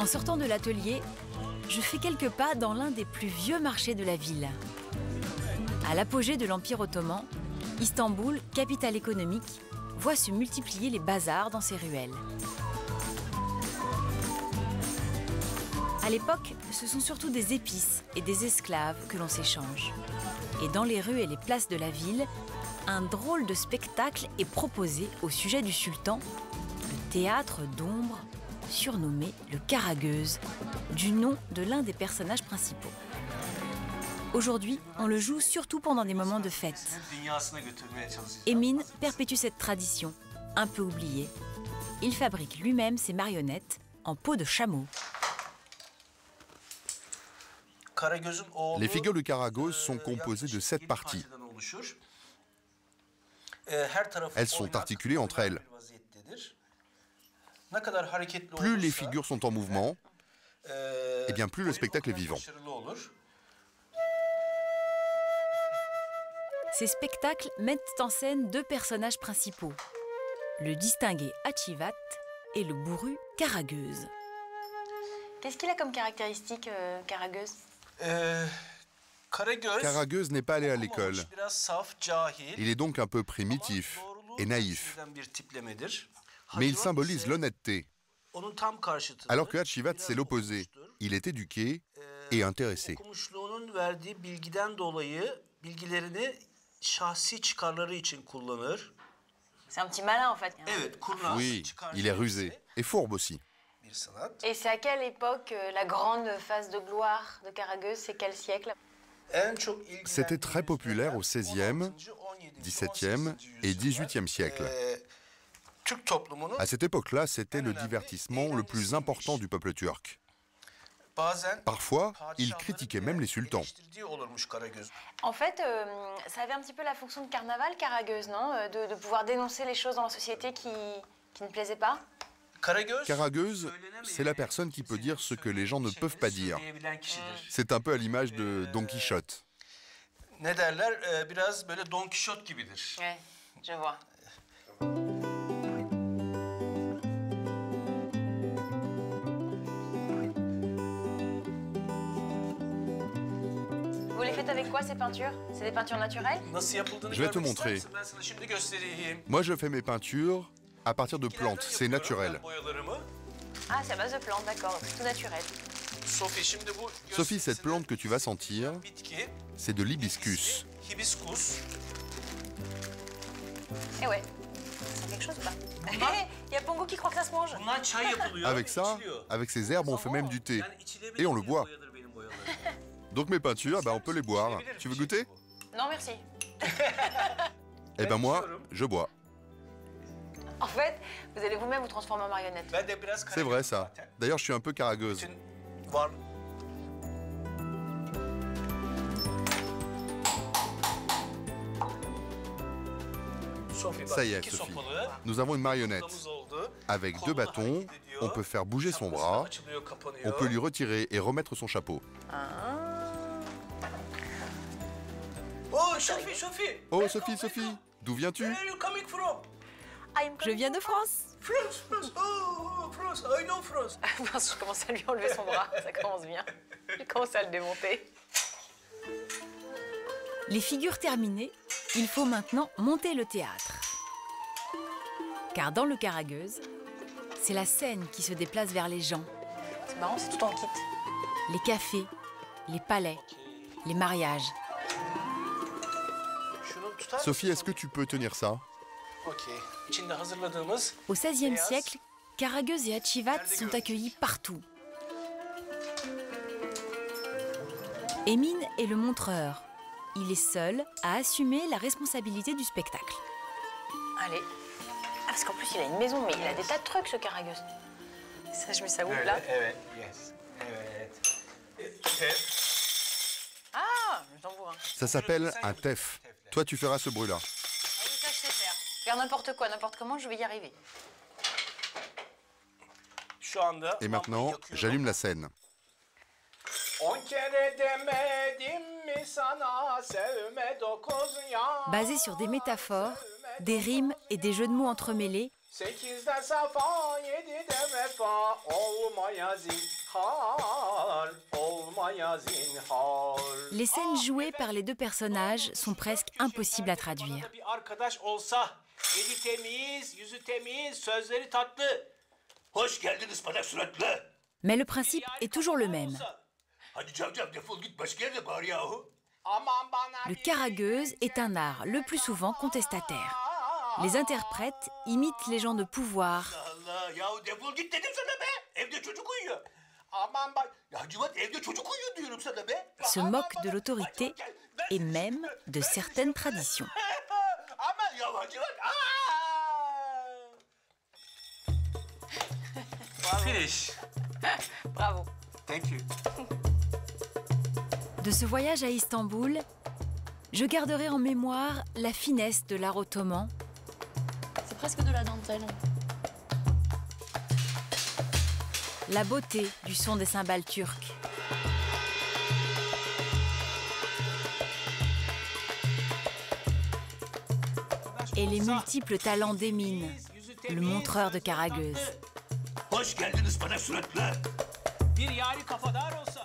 En sortant de l'atelier, je fais quelques pas dans l'un des plus vieux marchés de la ville. À l'apogée de l'Empire ottoman, Istanbul, capitale économique, voit se multiplier les bazars dans ses ruelles. À l'époque, ce sont surtout des épices et des esclaves que l'on s'échange. Et dans les rues et les places de la ville, un drôle de spectacle est proposé au sujet du sultan, le théâtre d'ombre, surnommé le Karagöz, du nom de l'un des personnages principaux. Aujourd'hui, on le joue surtout pendant des moments de fête. Emin perpétue cette tradition, un peu oubliée. Il fabrique lui-même ses marionnettes en peau de chameau. Les figures du Karagöz sont composées de 7 parties. Elles sont articulées entre elles. Plus les figures sont en mouvement, et bien plus le spectacle est vivant. Ces spectacles mettent en scène 2 personnages principaux, le distingué Hacivat et le bourru Karagöz. Qu'est-ce qu'il a comme caractéristique, Karagöz? Karagöz n'est pas allé à l'école. Il est donc un peu primitif et naïf. Mais il symbolise l'honnêteté. Alors que Hacivat, c'est l'opposé. Il est éduqué et intéressé. C'est un petit malin en fait. Oui, il est rusé et fourbe aussi. Et c'est à quelle époque la grande phase de gloire de Karagöz? C'est quel siècle? C'était très populaire au XVIe, XVIIe et XVIIIe siècle. À cette époque-là, c'était le divertissement le plus important du peuple turc. Parfois, il critiquait même les sultans. En fait, ça avait un petit peu la fonction de carnaval, Karagöz, non? De pouvoir dénoncer les choses dans la société qui ne plaisaient pas? Karagöz, c'est la personne qui peut dire ce que les gens ne peuvent pas dire. C'est un peu à l'image de Don Quichotte. Ouais, je vois. Vous les faites avec quoi, ces peintures? C'est des peintures naturelles? Je vais te montrer. Moi, je fais mes peintures à partir de plantes, c'est naturel. Ah, c'est à base de plantes, d'accord, c'est tout naturel. Sophie, cette plante que tu vas sentir, c'est de l'hibiscus. Eh ouais, c'est quelque chose ou pas? Il y a Pongo qui croit que ça se mange. Avec ça, avec ces herbes, on fait même du thé. Et on le boit. Donc mes peintures, on peut les boire. Tu veux goûter? Non, merci. Eh ben moi, je bois. En fait, vous allez vous-même vous transformer en marionnette. C'est vrai ça. D'ailleurs, je suis un peu Karagöz. Ça y est, Sophie. Nous avons une marionnette. Avec 2 bâtons, on peut faire bouger son bras, on peut lui retirer et remettre son chapeau. Oh, Sophie, Sophie! Oh, Sophie, Sophie, d'où viens-tu? Where are you coming from? Je viens de France. France, France, oh, France, I know France. Je commence à lui enlever son bras, ça commence bien. Je commence à le démonter. Les figures terminées, il faut maintenant monter le théâtre. Car dans le Karagöz, c'est la scène qui se déplace vers les gens. C'est marrant, c'est tout en kit. Les cafés, les palais, les mariages. Sophie, est-ce que tu peux tenir ça? Au XVIe siècle, Karagöz et Hacivat sont accueillis partout. Emin est le montreur. Il est seul à assumer la responsabilité du spectacle. Allez. Ah, parce qu'en plus, il a une maison, mais il a des tas de trucs, ce Karagöz. Ça, je mets ça où, là? Ah, je t'en vois. Ça s'appelle un tef. Toi, tu feras ce bruit-là. Ah oui, ça, je sais faire. Faire n'importe quoi, n'importe comment, je vais y arriver. Et maintenant, j'allume la scène. Basé sur des métaphores, des rimes et des jeux de mots entremêlés, Les scènes jouées par les deux personnages sont presque impossibles à traduire. Mais le principe est toujours le même. Le karageuz est un art le plus souvent contestataire. Les interprètes imitent les gens de pouvoir, se moquent de l'autorité et même de certaines traditions. Finish. Bravo. Thank you. De ce voyage à Istanbul, je garderai en mémoire la finesse de l'art ottoman, C'est presque de la dentelle. la beauté du son des cymbales turques, et les multiples talents d'Emin, le montreur de karageuz. Hoş geldiniz bana suratlı. Bir yari kafadar olsa